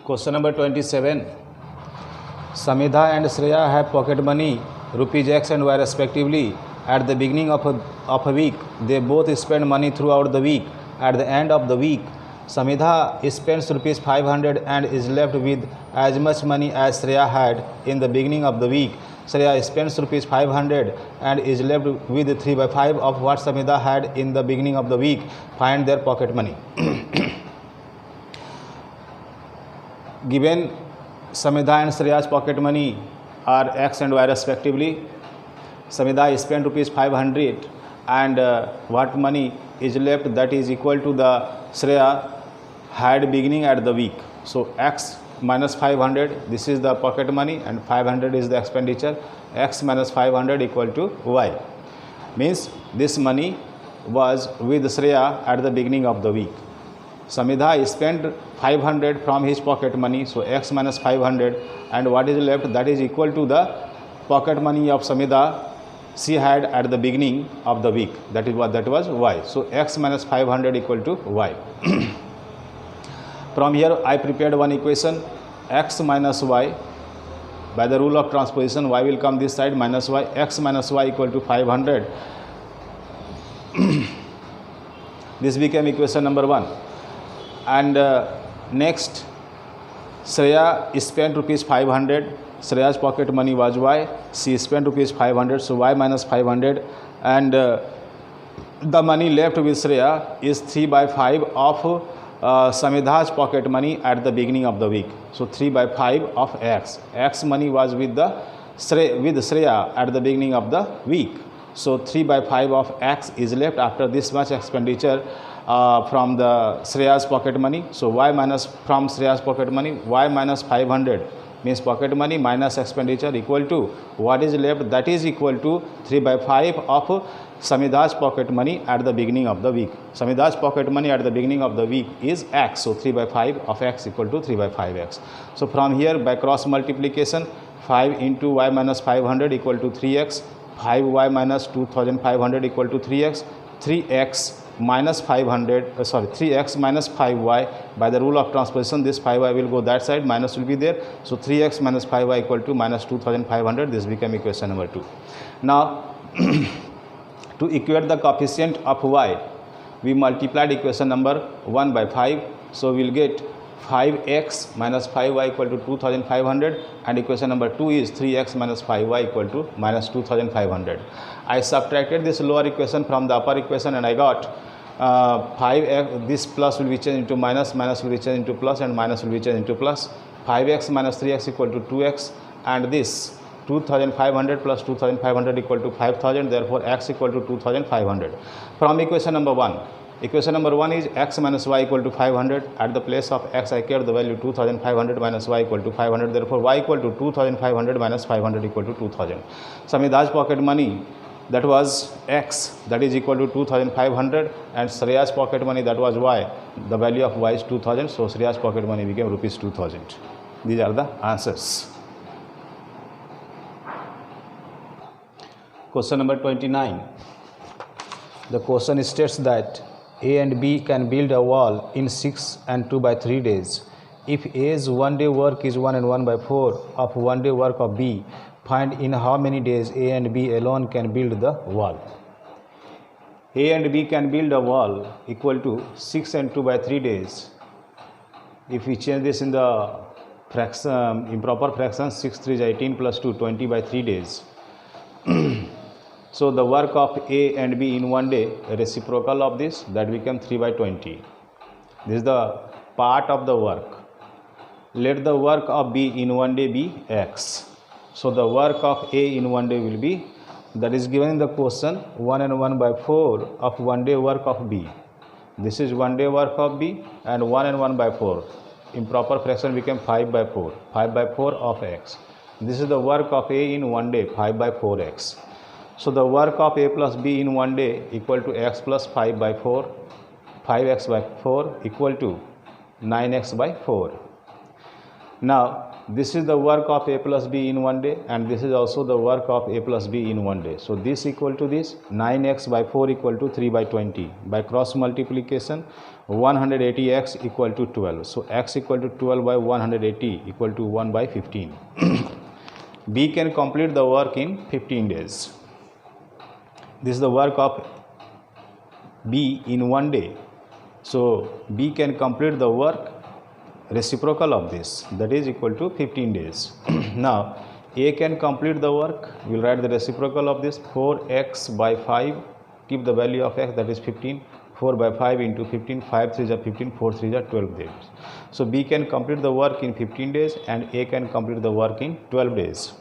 Question number 27. Samidha and Shreya have pocket money rupees X and Y respectively. At the beginning of a week, they both spend money throughout the week. At the end of the week, Samidha spends rupees 500 and is left with as much money as Shreya had in the beginning of the week. Shreya spends rupees 500 and is left with 3 by 5 of what Samidha had in the beginning of the week. Find their pocket money. Given Samidha and Shreya's pocket money are X and Y respectively. Samidha spent rupees 500 and what money is left, that is equal to the Shreya had beginning at the week. So X minus 500, this is the pocket money, and 500 is the expenditure. X minus 500 equal to Y. Means this money was with Shreya at the beginning of the week. Samidha spent 500 from his pocket money, so X minus 500, and what is left, that is equal to the pocket money of Samidha she had at the beginning of the week, that was Y. So X minus 500 equal to Y. From here I prepared one equation, X minus Y. By the rule of transposition, Y will come this side, minus Y. X minus Y equal to 500. This became equation number 1. And next, Shreya spent rupees 500. Shreya's pocket money was Y. She spent rupees 500, so Y minus 500, and the money left with Shreya is 3 by 5 of Samidha's pocket money at the beginning of the week. So 3 by 5 of X. X money was with Shreya at the beginning of the week. So 3 by 5 of X is left after this much expenditure from the Shreya's pocket money. So Y minus from Shreya's pocket money, Y minus 500 means pocket money minus expenditure equal to what is left, that is equal to 3 by 5 of Samidha's pocket money at the beginning of the week. Samidha's pocket money at the beginning of the week is X, so 3 by 5 of X equal to 3 by 5X. So from here by cross multiplication, 5 into Y minus 500 equal to 3X, 5Y minus 2500 equal to 3X, 3X minus 3X minus 5Y. By the rule of transposition, this 5Y will go that side, minus will be there. So 3X minus 5Y equal to minus 2500. This became equation number 2. Now to equate the coefficient of Y, we multiplied equation number 1 by 5. So we will get 5X minus 5Y equal to 2500, and equation number 2 is 3X minus 5Y equal to minus 2500. I subtracted this lower equation from the upper equation and I got 5x, this plus will be changed into minus, minus will be changed into plus, and minus will be changed into plus. 5x minus 3x equal to 2x, and this 2500 plus 2500 equal to 5000, therefore x equal to 2500. From equation number 1, equation number 1 is x minus y equal to 500. At the place of x I kept the value 2500 minus y equal to 500, therefore y equal to 2500 minus 500 equal to 2000. Samidha's pocket money, that was X, that is equal to 2500, and Shreya's pocket money, that was Y. The value of Y is 2000, so Shreya's pocket money became rupees 2000. These are the answers. Question number 29. The question states that A and B can build a wall in 6 and 2 by 3 days. If A's 1 day work is 1 and 1 by 4 of 1 day work of B, find in how many days A and B alone can build the wall. A and B can build a wall equal to 6 and 2 by 3 days. If we change this in the fraction, improper fraction, 6 3 is 18 plus 2, 20 by 3 days. So the work of A and B in 1 day, a reciprocal of this, that became 3 by 20. This is the part of the work. Let the work of B in 1 day be X. So the work of A in 1 day will be, that is given in the question, 1 and 1 by 4 of 1 day work of B. This is 1 day work of B, and 1 and 1 by 4. Improper fraction became 5 by 4. 5 by 4 of X. This is the work of A in 1 day, 5 by 4X. So the work of A plus B in 1 day equal to X plus 5 by 4. 5X by 4 equal to 9X by 4. Now this is the work of a plus b in one day, and this is also the work of a plus b in one day. So this equal to this, 9x by 4 equal to 3 by 20. By cross multiplication, 180x equal to 12. So x equal to 12 by 180 equal to 1 by 15. B can complete the work in 15 days. This is the work of B in one day. So B can complete the work reciprocal of this, that is equal to 15 days. Now A can complete the work. We will write the reciprocal of this, 4x by 5, keep the value of x, that is 15. 4 by 5 into 15, 5 3s are 15, 4 3s are 12 days. So B can complete the work in 15 days and A can complete the work in 12 days.